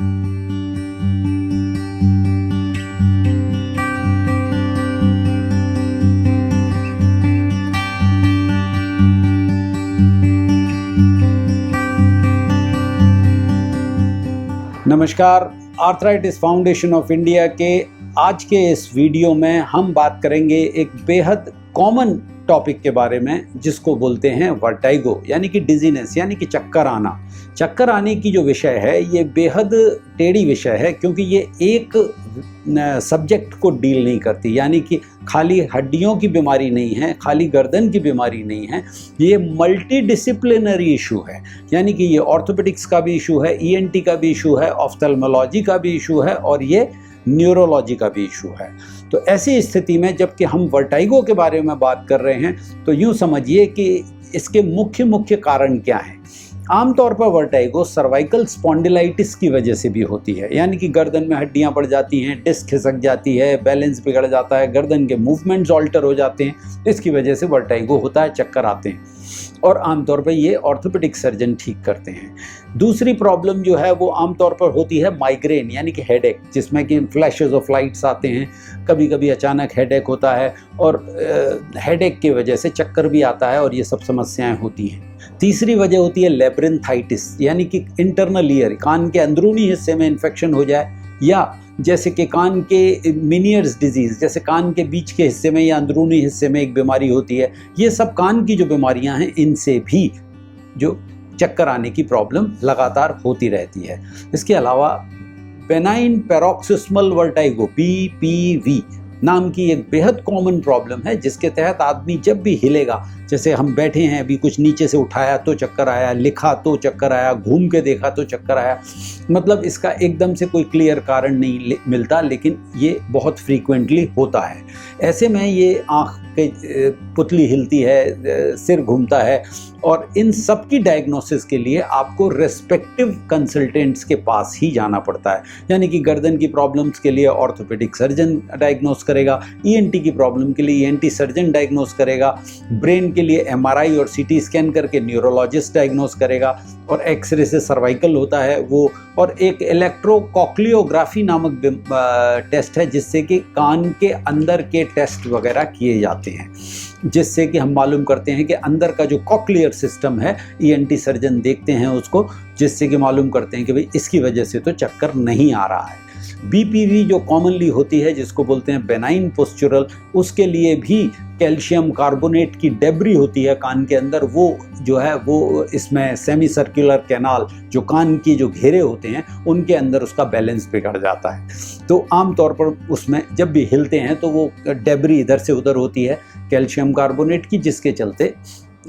नमस्कार। Arthritis foundation of India के आज के इस वीडियो में हम बात करेंगे एक बेहद कॉमन टॉपिक के बारे में, जिसको बोलते हैं वर्टाइगो, यानी कि डिजीनेस, यानी कि चक्कर आना। चक्कर आने की जो विषय है ये बेहद टेढ़ी विषय है, क्योंकि ये एक सब्जेक्ट को डील नहीं करती, यानी कि खाली हड्डियों की बीमारी नहीं है, खाली गर्दन की बीमारी नहीं है, ये मल्टी डिसिप्लिनरी इशू है। यानी कि ये ऑर्थोपेडिक्स का भी इशू है, ईएनटी का भी इशू है, ऑफ्थेल्मोलॉजी का भी इशू है और ये न्यूरोलॉजी का भी इशू है। तो ऐसी स्थिति में जबकि हम वर्टाइगो के बारे में बात कर रहे हैं, तो यूँ समझिए कि इसके मुख्य कारण क्या हैं। आमतौर पर वर्टाइगो सर्वाइकल स्पॉन्डिलाइटिस की वजह से भी होती है, यानी कि गर्दन में हड्डियां बढ़ जाती हैं, डिस्क खिसक जाती है, बैलेंस बिगड़ जाता है, गर्दन के मूवमेंट्स ऑल्टर हो जाते हैं, इसकी वजह से वर्टाइगो होता है, चक्कर आते हैं। और आमतौर पर ये ऑर्थोपेडिक सर्जन ठीक करते हैं। दूसरी प्रॉब्लम जो है वो आमतौर पर होती है माइग्रेन, यानी कि हेडेक, जिसमें कि फ्लैशेस ऑफ लाइट्स आते हैं, कभी कभी अचानक हेडेक होता है और हेडेक की वजह से चक्कर भी आता है और ये सब समस्याएं होती हैं। तीसरी वजह होती है लेब्रिंथाइटिस, यानी कि इंटरनल ईयर, कान के अंदरूनी हिस्से में इन्फेक्शन हो जाए, या जैसे कि कान के मिनियर्स डिजीज़, जैसे कान के बीच के हिस्से में या अंदरूनी हिस्से में एक बीमारी होती है। ये सब कान की जो बीमारियां हैं, इनसे भी जो चक्कर आने की प्रॉब्लम लगातार होती रहती है। इसके अलावा बेनाइन पैरोक्सिस्मल वर्टाइगो, बीपीवी नाम की एक बेहद कॉमन प्रॉब्लम है, जिसके तहत आदमी जब भी हिलेगा, जैसे हम बैठे हैं अभी, कुछ नीचे से उठाया तो चक्कर आया, लिखा तो चक्कर आया, घूम के देखा तो चक्कर आया, मतलब इसका एकदम से कोई क्लियर कारण नहीं मिलता, लेकिन ये बहुत फ्रीक्वेंटली होता है। ऐसे में ये आँख के पुतली हिलती है, सिर घूमता है, और इन सब की डायग्नोसिस के लिए आपको रेस्पेक्टिव कंसल्टेंट्स के पास ही जाना पड़ता है। यानी कि गर्दन की प्रॉब्लम्स के लिए ऑर्थोपेडिक सर्जन डायग्नोस करेगा, ईएनटी की प्रॉब्लम के लिए ईएनटी सर्जन डायग्नोस करेगा, ब्रेन के लिए एमआरआई और सीटी स्कैन करके न्यूरोलॉजिस्ट डायग्नोस करेगा, और एक्सरे से सर्वाइकल होता है वो, और एक इलेक्ट्रोकॉक्लियोग्राफी नामक टेस्ट है, जिससे कि कान के अंदर के टेस्ट वगैरह किए जाते हैं, जिससे कि हम मालूम करते हैं कि अंदर का जो कॉक्लियर सिस्टम है, ईएनटी सर्जन देखते हैं उसको, जिससे कि मालूम करते हैं कि भाई इसकी वजह से तो चक्कर नहीं आ रहा है। बीपीवी जो कॉमनली होती है, जिसको बोलते हैं बेनाइन पोस्चुरल, उसके लिए भी कैल्शियम कार्बोनेट की डेब्री होती है कान के अंदर, वो जो है वो इसमें सेमी सर्कुलर कैनाल, जो कान की जो घेरे होते हैं, उनके अंदर उसका बैलेंस बिगड़ जाता है। तो आमतौर पर उसमें जब भी हिलते हैं तो वो डेब्री इधर से उधर होती है कैल्शियम कार्बोनेट की, जिसके चलते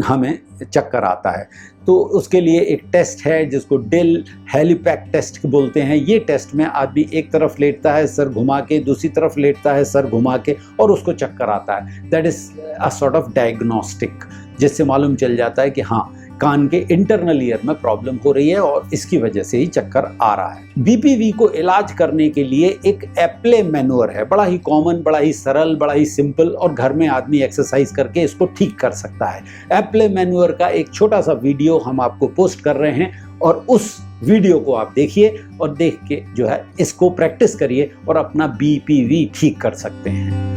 हमें चक्कर आता है। तो उसके लिए एक टेस्ट है जिसको डिल हेलीपैक टेस्ट बोलते हैं। ये टेस्ट में आदमी एक तरफ लेटता है सर घुमा के, दूसरी तरफ लेटता है सर घुमा के, और उसको चक्कर आता है। That is a sort of diagnostic, जिससे मालूम चल जाता है कि हाँ, कान के इंटरनल ईयर में प्रॉब्लम हो रही है और इसकी वजह से ही चक्कर आ रहा है। बीपीवी को इलाज करने के लिए एक एप्ले मैनुअर है, बड़ा ही कॉमन, बड़ा ही सरल, बड़ा ही सिंपल, और घर में आदमी एक्सरसाइज करके इसको ठीक कर सकता है। एप्ले मैनुअर का एक छोटा सा वीडियो हम आपको पोस्ट कर रहे हैं, और उस वीडियो को आप देखिए और देख के जो है इसको प्रैक्टिस करिए और अपना बीपीवी ठीक कर सकते हैं।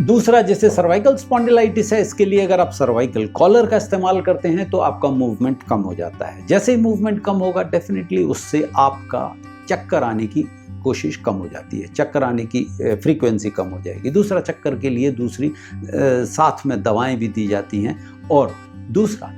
दूसरा, जैसे सर्वाइकल स्पॉन्डिलाइटिस है, इसके लिए अगर आप सर्वाइकल कॉलर का इस्तेमाल करते हैं तो आपका मूवमेंट कम हो जाता है। जैसे ही मूवमेंट कम होगा, डेफिनेटली उससे आपका चक्कर आने की कोशिश कम हो जाती है, चक्कर आने की फ्रीक्वेंसी कम हो जाएगी। दूसरा, चक्कर के लिए दूसरी साथ में दवाएं भी दी जाती हैं। और दूसरा,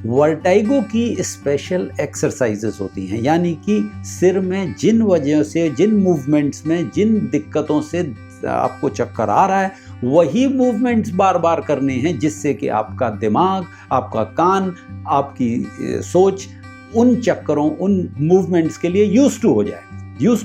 वर्टाइगो की स्पेशल एक्सरसाइजेस होती हैं, यानी कि सिर में जिन वजहों से, जिन मूवमेंट्स में जिन दिक्कतों से आपको चक्कर आ रहा है, वही मूवमेंट्स बार बार करने हैं, जिससे कि आपका दिमाग, आपका कान, आपकी सोच उन चक्करों, उन मूवमेंट्स के लिए यूज्ड टू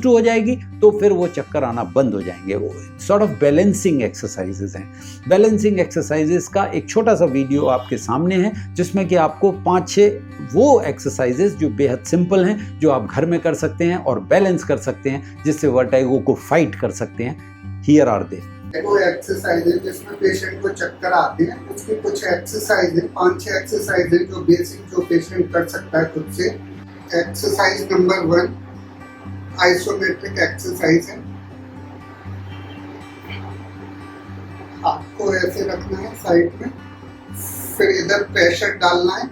हो जाएगी, तो फिर वो चक्कर आना बंद हो जाएंगे। वो सॉर्ट ऑफ बैलेंसिंग एक्सरसाइजेज हैं। बैलेंसिंग एक्सरसाइजेज का एक छोटा सा वीडियो आपके सामने है, जिसमें कि आपको 5-6 वो एक्सरसाइजेज जो बेहद सिंपल हैं, जो आप घर में कर सकते हैं और बैलेंस कर सकते हैं, जिससे वर्टाइगो को फाइट कर सकते हैं। Here are they. वो एक्सरसाइज है जिसमें पेशेंट को चक्कर आते हैं, उसकी कुछ एक्सरसाइज है, 5-6 एक्सरसाइज है जो बेसिक जो पेशेंट कर सकता है खुद से। एक्सरसाइज नंबर 1 आइसोमेट्रिक एक्सरसाइज है। आपको ऐसे रखना है साइड में, फिर इधर प्रेशर डालना है।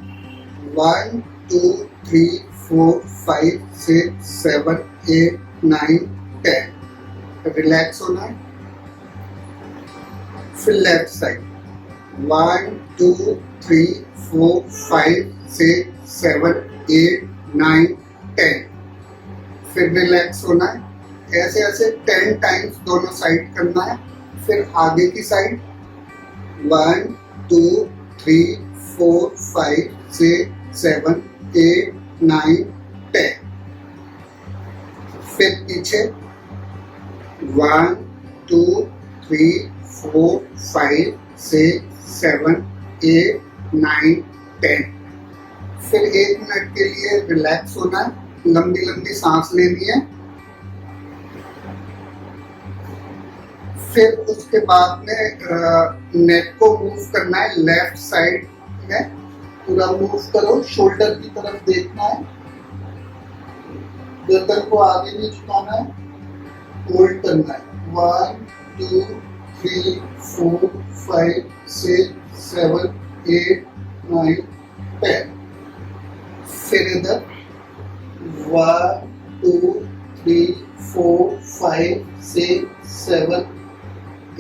1 2 3 4 5 6 7 8 9 10। रिलैक्स होना है। फिर लेफ्ट साइड 1 2 3 4 5 6 7 8 9 10। फिर रिलैक्स होना है। ऐसे ऐसे 10 टाइम्स दोनों साइड करना है। फिर आगे की साइड 1 2 3 4 5 6 7 8 9 10। फिर पीछे 1 2 3 4 5 6 7 8 9 10। फिर 1 मिनट के लिए रिलैक्स होना है, लंबी लंबी सांस लेनी है। फिर उसके बाद में नेक को मूव करना है लेफ्ट साइड में, पूरा मूव करो। शोल्डर की तरफ देखना है, गर्दन को आगे नहीं झुकाना है, होल्ड करना है। 1 2 3 4 5 6 7 8 9 10। फिर इधर 1 2 3 4 5 6 7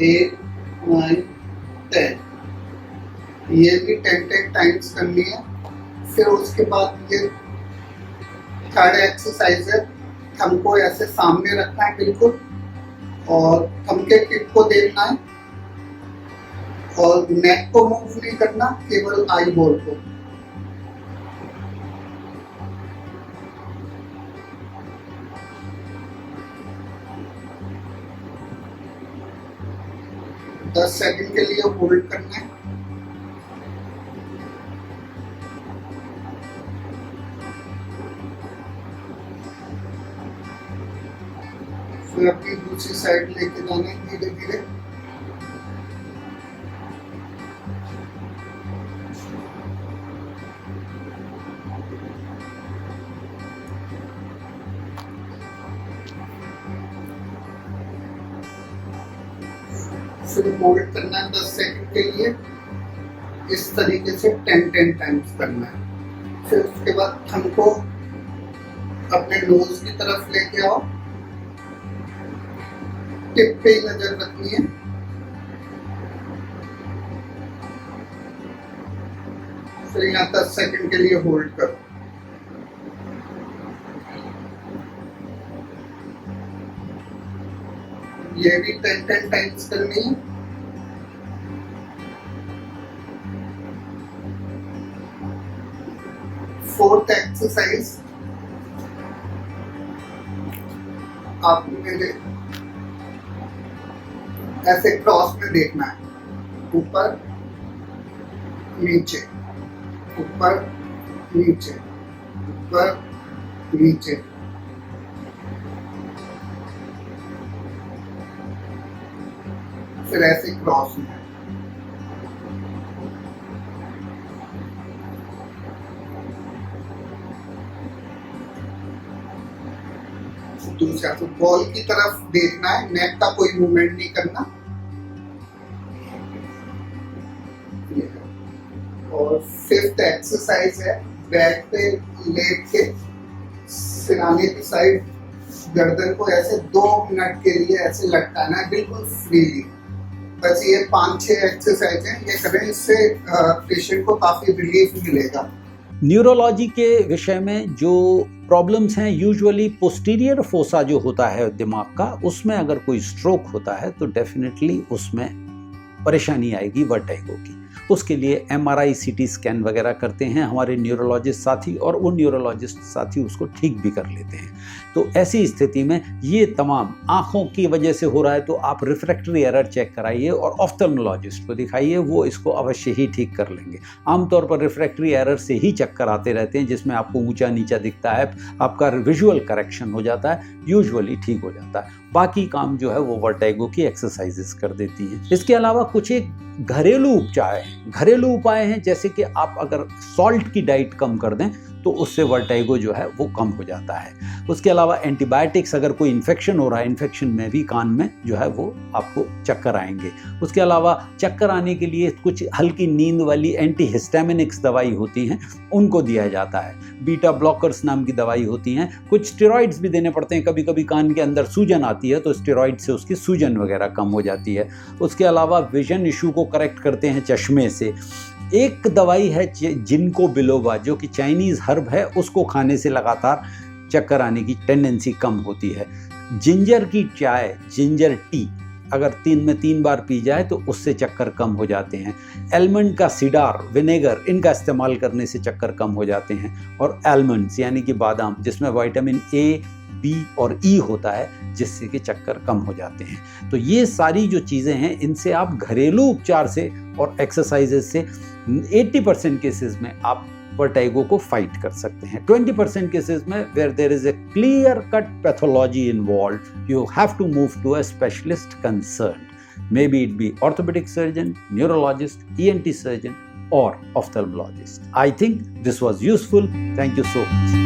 8 9 10। ये भी 10 टाइम्स करनी है। फिर उसके बाद ये थर्ड एक्सरसाइज है। थंब को ऐसे सामने रखना है बिल्कुल, और थंब के टिप को देखना है, और नेक को मूव नहीं करना, केवल आई बॉल को। दस सेकंड के लिए होल्ड करना है। फिर अपनी दूसरी साइड लेके जाना है धीरे धीरे। फिर होल्ड करना है 10 सेकंड के लिए। इस तरीके से 10 टाइम्स करना है। फिर उसके बाद थंब को अपने नोज की तरफ लेके आओ, टिप पे ही नजर रखनी है। फिर यहाँ 10 सेकंड के लिए होल्ड करो। ये भी 10 टाइम्स करनी है। फोर्थ एक्सरसाइज, आप मेरे ऐसे क्रॉस में देखना है, ऊपर नीचे, ऊपर नीचे, ऊपर नीचे। फिर ऐसे क्रॉस में। दूसरा तो बॉल की तरफ देखना है, नेट का कोई मूवमेंट नहीं करना। और 5th एक्सरसाइज है बैक पे लेट के सिराने की साइड गर्दन को ऐसे 2 मिनट के लिए ऐसे लटकाना है बिल्कुल फ्रीली। बस ये 5-6 एक्सरसाइज हैं, ये करें, इससे पेशेंट को काफ़ी रिलीफ मिलेगा। न्यूरोलॉजी के विषय में जो प्रॉब्लम्स हैं, यूजुअली पोस्टीरियर फोसा जो होता है दिमाग का, उसमें अगर कोई स्ट्रोक होता है तो डेफिनेटली उसमें परेशानी आएगी वर्टिगो की। उसके लिए MRI CT स्कैन वगैरह करते हैं हमारे न्यूरोलॉजिस्ट साथी, और वो न्यूरोलॉजिस्ट साथी उसको ठीक भी कर लेते हैं। तो ऐसी स्थिति में ये तमाम आँखों की वजह से हो रहा है तो आप रिफ्रैक्टरी एरर चेक कराइए और ऑफ्थल्मोलॉजिस्ट को दिखाइए, वो इसको अवश्य ही ठीक कर लेंगे। आमतौर पर रिफ्रैक्टरी एरर से ही चक्कर आते रहते हैं, जिसमें आपको ऊंचा नीचा दिखता है, आपका विजुअल करेक्शन हो जाता है, यूजुअली ठीक हो जाता है। बाकी काम जो है वो वर्टिगो की एक्सरसाइजेस कर देती हैं। इसके अलावा कुछ एक घरेलू उपाय हैं, जैसे कि आप अगर सॉल्ट की डाइट कम कर दें तो उससे वर्टिगो जो है वो कम हो जाता है। उसके अलावा एंटीबायोटिक्स, अगर कोई इन्फेक्शन हो रहा है, इन्फेक्शन में भी कान में जो है वो आपको चक्कर आएंगे। उसके अलावा चक्कर आने के लिए कुछ हल्की नींद वाली एंटीहिस्टामिनिक्स दवाई होती हैं, उनको दिया जाता है। बीटा ब्लॉकर्स नाम की दवाई होती हैं। कुछ स्टेरॉइड्स भी देने पड़ते हैं, कभी कभी कान के अंदर सूजन आती है तो स्टेरॉइड से उसकी सूजन वगैरह कम हो जाती है। उसके अलावा विजन इशू को करेक्ट करते हैं चश्मे से। एक दवाई है जिनको बिलोबा, जो कि चाइनीज़ हर्ब है, उसको खाने से लगातार चक्कर आने की टेंडेंसी कम होती है। जिंजर की चाय, जिंजर टी, अगर 3 में 3 बार पी जाए तो उससे चक्कर कम हो जाते हैं। एलमंड का सीडार, विनेगर, इनका इस्तेमाल करने से चक्कर कम हो जाते हैं। और एलमंड्स यानी कि बादाम, जिसमें विटामिन A, B और E होता है, जिससे कि चक्कर कम हो जाते हैं। तो ये सारी जो चीज़ें हैं, इनसे आप घरेलू उपचार से और एक्सरसाइजेज से 80% केसेस में आप वर्टिगो को फाइट कर सकते हैं। 20% केसेस में where there is a clear cut pathology involve, you have to move to a specialist concern, may be it be orthopaedic surgeon, neurologist, ENT surgeon or ophthalmologist. I think this was useful. Thank you so much.